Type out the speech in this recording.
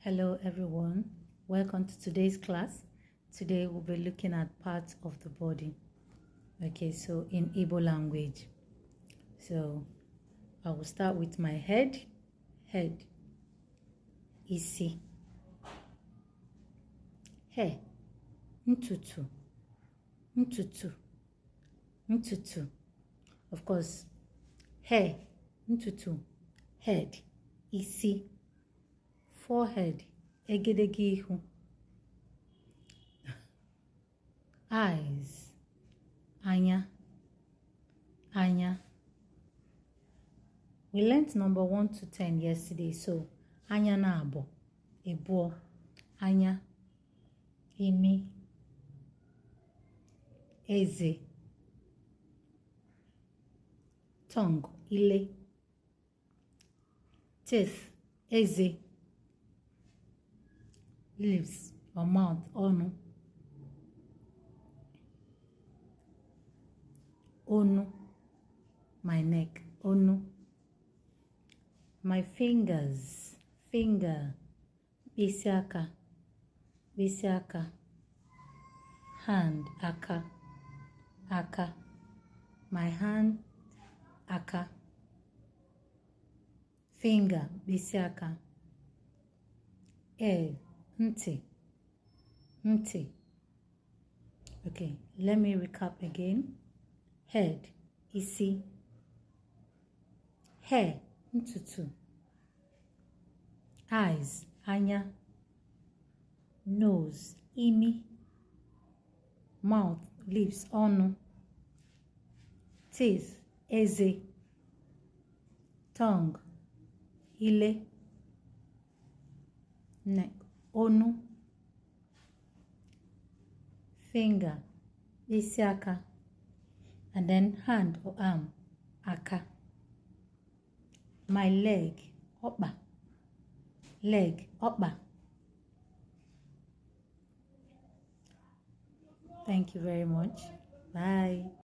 Hello everyone, welcome to today's class. Today we'll be looking at parts of the body. Okay, so in Igbo language. So I will start with my head, isi, hair, ntutu, ntutu. Of course, hair, ntutu, head, isi, forehead, egedege ihu, eyes, anya. We learnt number 1 to 10 yesterday, so anya na abo, ebuo, anya, imi, eze, tongue, ile, teeth, eze, lips or mouth, onu, onu, my neck, onu, my fingers, finger, bisiaka, hand, aka, my hand, aka, finger, bisiaka, ear, nti. Okay, let me recap again. Head, isi, hair, ntutu, eyes, anya, nose, imi, mouth, lips, onu, teeth, eze, tongue, ile, neck, onu, finger, isiaka, and then hand or arm, aka. My leg, okpa. Leg, okpa. Thank you very much. Bye.